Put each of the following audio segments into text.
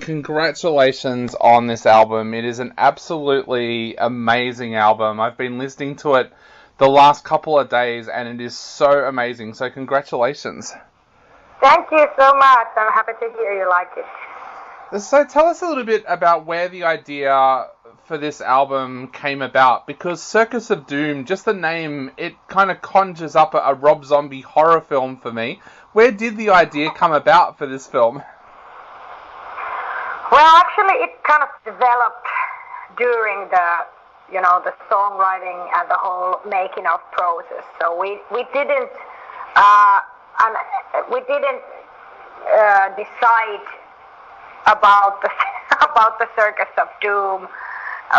congratulations on this album. It is an absolutely amazing album. I've been listening to it the last couple of days, and it is so amazing. So congratulations. Thank you so much. I'm happy to hear you like it. So tell us a little bit about where the idea for this album came about, because Circus of Doom, just the name, it kind of conjures up a Rob Zombie horror film for me. Where did the idea come about for this film? Well, actually, it kind of developed during the songwriting and the whole making of process. So we didn't decide about the about the Circus of Doom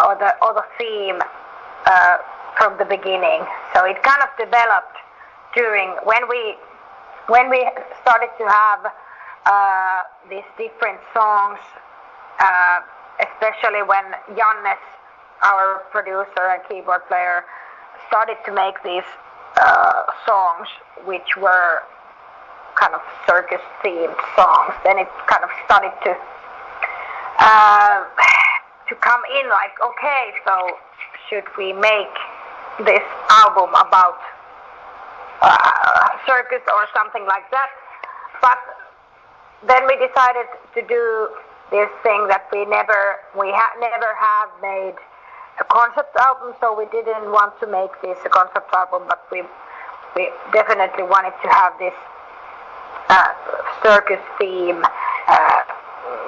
or the theme from the beginning. So it kind of developed during when we started to have these different songs, especially when Jannes, our producer and keyboard player, started to make these songs which were kind of circus themed songs. Then it kind of started to come in like, okay, so should we make this album about circus or something like that? But then we decided to do this thing that we never have made a concept album, so we didn't want to make this a concept album, but we definitely wanted to have this circus theme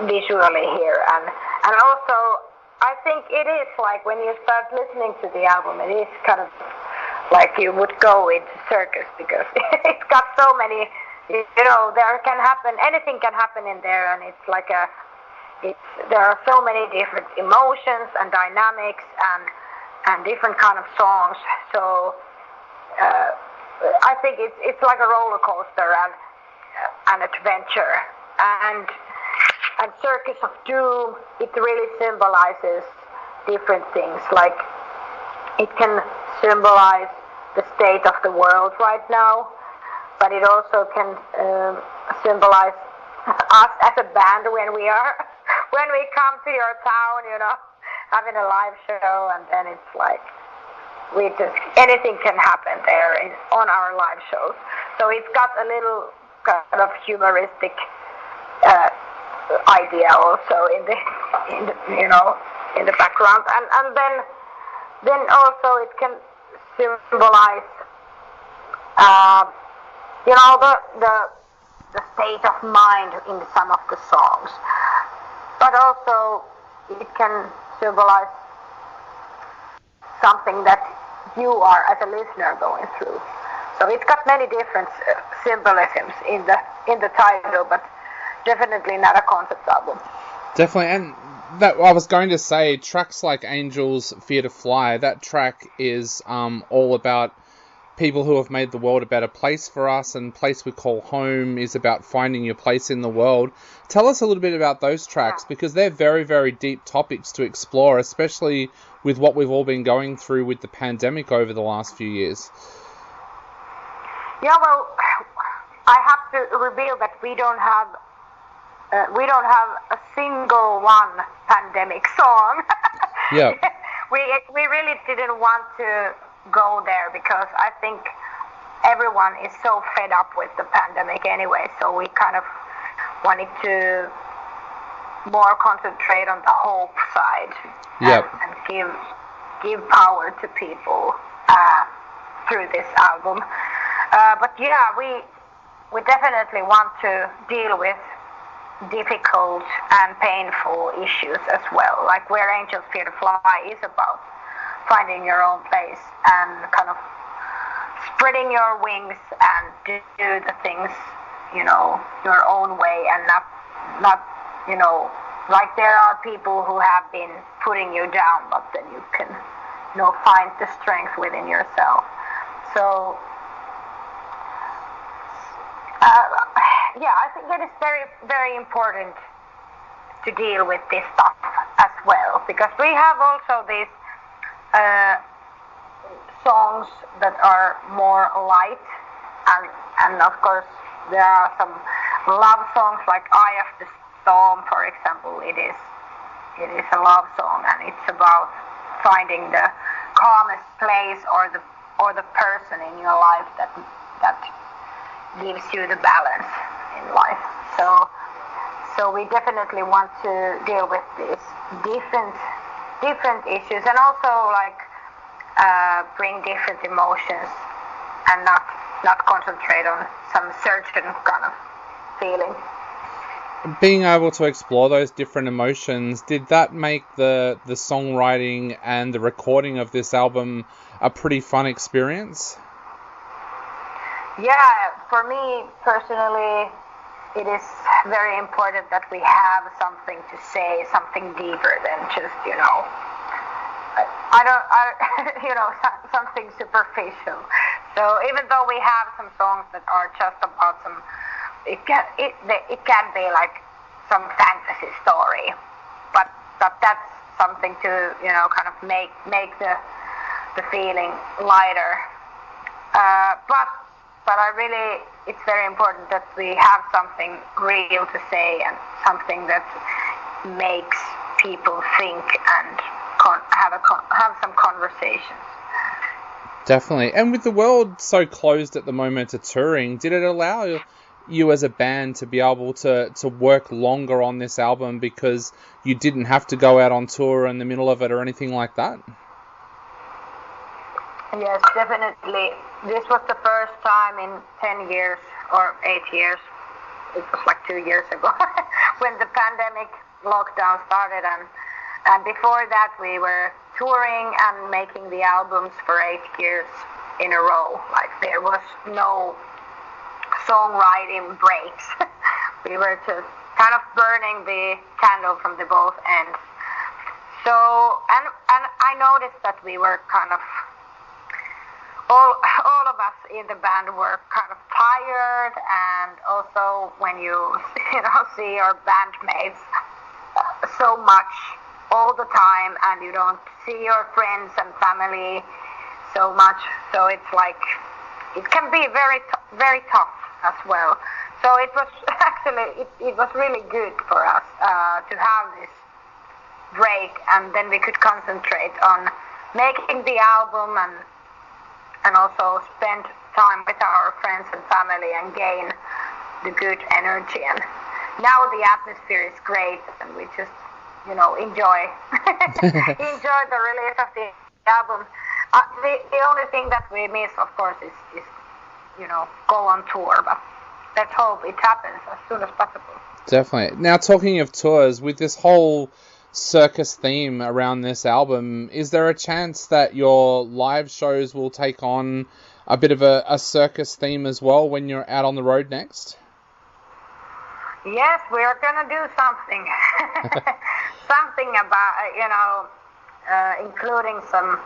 visually here, and also I think it is like when you start listening to the album, it is kind of like you would go into circus, because it's got so many, anything can happen in there, and it's like there are so many different emotions and dynamics and different kind of songs. So I think it's like a roller coaster and an adventure. And Circus of Doom, it really symbolizes different things. Like it can symbolize the state of the world right now, but it also can symbolize us as a band when we come to your town, having a live show, and then it's like anything can happen there on our live shows. So it's got a little kind of humoristic idea also in the background, and then also it can symbolize the state of mind in some of the songs, but also it can symbolize something that you are as a listener going through. So it's got many different symbolisms in the title, but definitely not a concept album. Definitely, and that I was going to say, tracks like Angels Fear to Fly, that track is all about people who have made the world a better place for us, and Place We Call Home is about finding your place in the world. Tell us a little bit about those tracks, because they're very, very deep topics to explore, especially with what we've all been going through with the pandemic over the last few years. Yeah, well, I have to reveal that we don't have a single one pandemic song. Yeah. We really didn't want to go there, because I think everyone is so fed up with the pandemic anyway, so we kind of wanted to more concentrate on the hope side. Yep. and give power to people through this album. But yeah, we definitely want to deal with difficult and painful issues as well, like Where Angels Fear to Fly is about finding your own place and kind of spreading your wings and do the things, your own way, and not like there are people who have been putting you down, but then you can, find the strength within yourself. So I think it is very, very important to deal with this stuff as well, because we have also these songs that are more light, and of course there are some love songs like Eye of the Storm, for example, it is a love song, and it's about finding the calmest place or the person in your life that gives you the balance in life. So we definitely want to deal with these different issues, and also like bring different emotions, and not concentrate on some certain kind of feeling. Being able to explore those different emotions, did that make the songwriting and the recording of this album a pretty fun experience? Yeah, for me personally, it is very important that we have something to say, something deeper than just, something superficial. So even though we have some songs that are just about some, it can be like some fantasy story, but that's something to kind of make the feeling lighter. But it's very important that we have something real to say, and something that makes people think and have some conversations. Definitely. And with the world so closed at the moment to touring, did it allow you as a band to be able to work longer on this album because you didn't have to go out on tour in the middle of it or anything like that? Yes, definitely. This was the first time in 10 years or 8 years, it was like 2 years ago, when the pandemic lockdown started, and before that we were touring and making the albums for 8 years in a row. Like there was no songwriting breaks. We were just kind of burning the candle from the both ends. So, and I noticed that we were kind of, all of us in the band were kind of tired, and also when you see your bandmates so much all the time, and you don't see your friends and family so much, so it's like it can be very tough as well. So it was actually it was really good for us to have this break, and then we could concentrate on making the album and also spend time with our friends and family and gain the good energy. And now the atmosphere is great, and we just enjoy enjoy the release of the album. The only thing that we miss, of course, is go on tour, but let's hope it happens as soon as possible. Definitely. Now, talking of tours, with this whole circus theme around this album, is there a chance that your live shows will take on a bit of a circus theme as well when you're out on the road next? Yes, we are gonna do something. Something about including some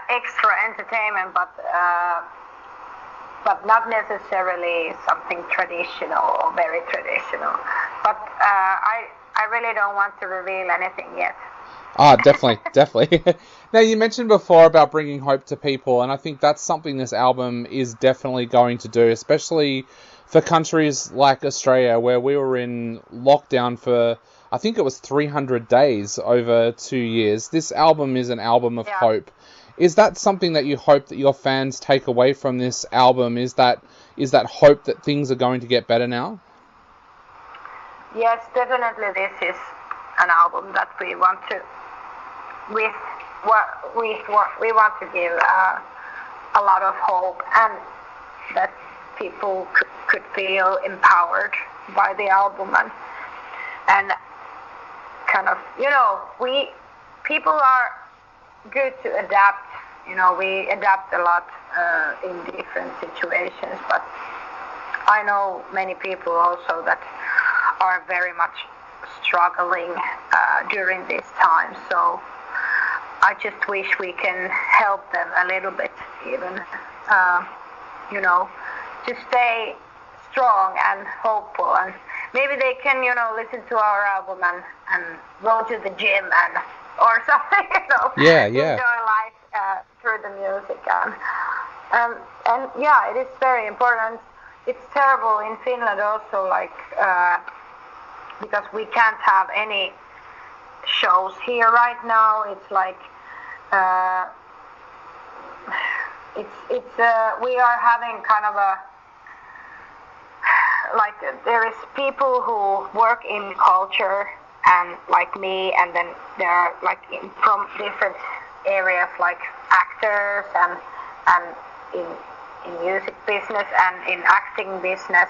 extra entertainment, but not necessarily something traditional or very traditional. But I really don't want to reveal anything yet. Definitely. Now, you mentioned before about bringing hope to people, and I think that's something this album is definitely going to do, especially for countries like Australia, where we were in lockdown for, I think it was 300 days over 2 years. This album is an album of hope. Is that something that you hope that your fans take away from this album? Is that hope that things are going to get better now? Yes, definitely. This is an album that we want to, we want to give a lot of hope, and that people could feel empowered by the album, and kind of people are good to adapt. We adapt a lot in different situations, but I know many people also that are very much struggling during this time. So I just wish we can help them a little bit, even, to stay strong and hopeful. And maybe they can, listen to our album and go to the gym or something, enjoy life through the music. And yeah, it is very important. It's terrible in Finland also, like because we can't have any shows here right now. It's like we are having kind of a like there is people who work in culture and like me, and then there are like from different areas like actors and in music business and in acting business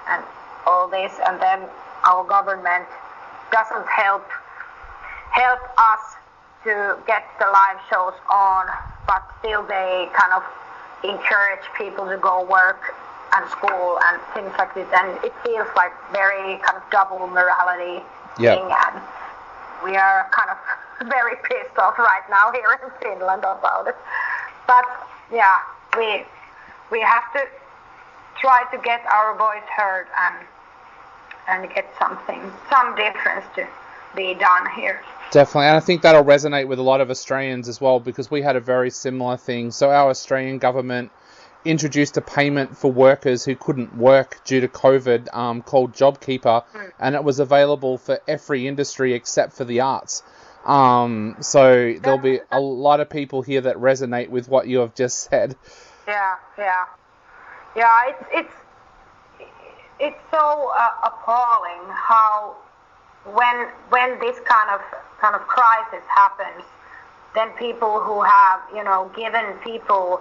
and all this, and then our government doesn't help us to get the live shows on, but still they kind of encourage people to go work and school and things like this, and it feels like very kind of double morality thing, and we are kind of very pissed off right now here in Finland about it. But yeah, we have to try to get our voice heard and get some difference to be done here. Definitely, and I think that'll resonate with a lot of Australians as well, because we had a very similar thing. So our Australian government introduced a payment for workers who couldn't work due to COVID called JobKeeper, and it was available for every industry except for the arts. So there'll be a lot of people here that resonate with what you have just said. Yeah. It's so appalling how when this kind of crisis happens, then people who have given people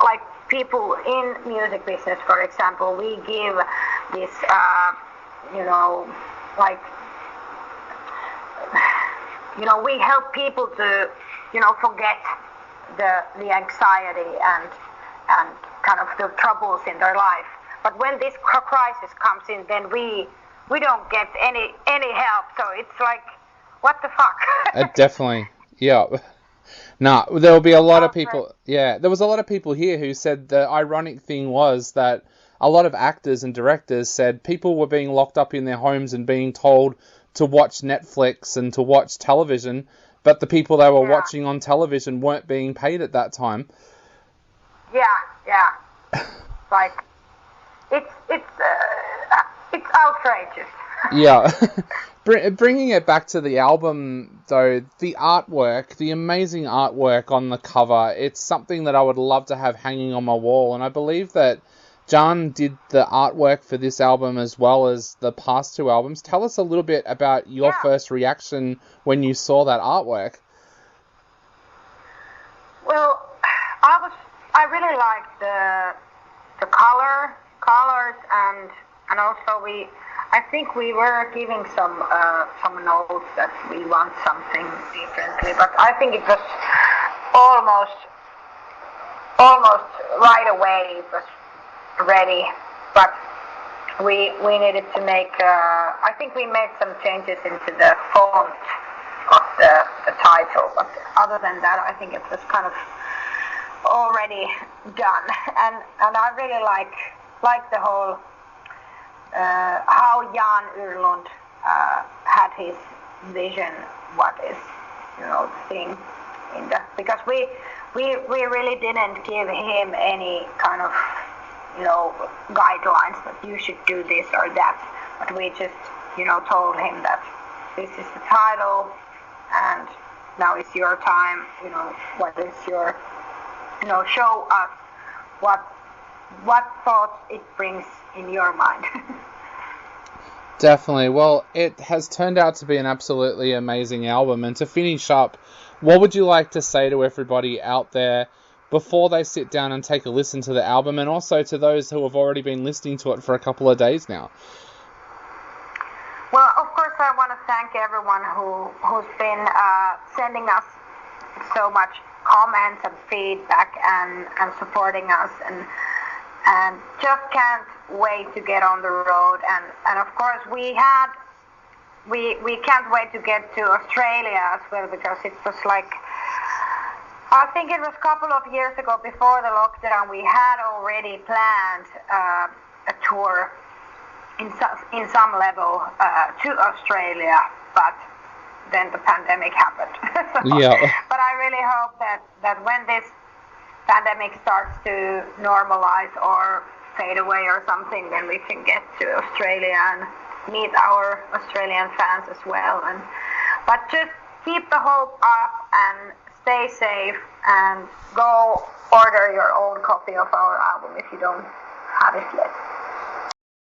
like people in music business, for example, we give this we help people to forget the anxiety and kind of the troubles in their life. But when this crisis comes in, then we don't get any help. So it's like, what the fuck? Definitely, yeah. Nah, there'll be a lot of people. Yeah, there was a lot of people here who said the ironic thing was that a lot of actors and directors said people were being locked up in their homes and being told to watch Netflix and to watch television, but the people they were watching on television weren't being paid at that time. Yeah. Like, it's outrageous. Yeah. Bringing it back to the album, though, the artwork, the amazing artwork on the cover, it's something that I would love to have hanging on my wall, and I believe that John did the artwork for this album as well as the past two albums. Tell us a little bit about your first reaction when you saw that artwork. Well, I really liked the colors and also I think we were giving some notes that we want something differently, but I think it was almost right away it was ready, but we needed to make I think we made some changes into the font of the title, but other than that I think it was kind of already done, and I really like the whole how Jan Yrlund had his vision, what is the thing in the, because we really didn't give him any kind of guidelines that you should do this or that, but we just told him that this is the title and now it's your time, what is your show us what thoughts it brings in your mind. Definitely. Well, it has turned out to be an absolutely amazing album. And to finish up, what would you like to say to everybody out there before they sit down and take a listen to the album, and also to those who have already been listening to it for a couple of days now? Well, of course, I want to thank everyone who's been sending us so much comments and feedback and supporting us, and just can't wait to get on the road, and of course we can't wait to get to Australia as well, because it was like, I think it was a couple of years ago before the lockdown, we had already planned a tour in some level to Australia, but then the pandemic happened. But I really hope that when this pandemic starts to normalize or fade away or something, then we can get to Australia and meet our Australian fans as well. But just keep the hope up and stay safe and go order your own copy of our album if you don't have it yet.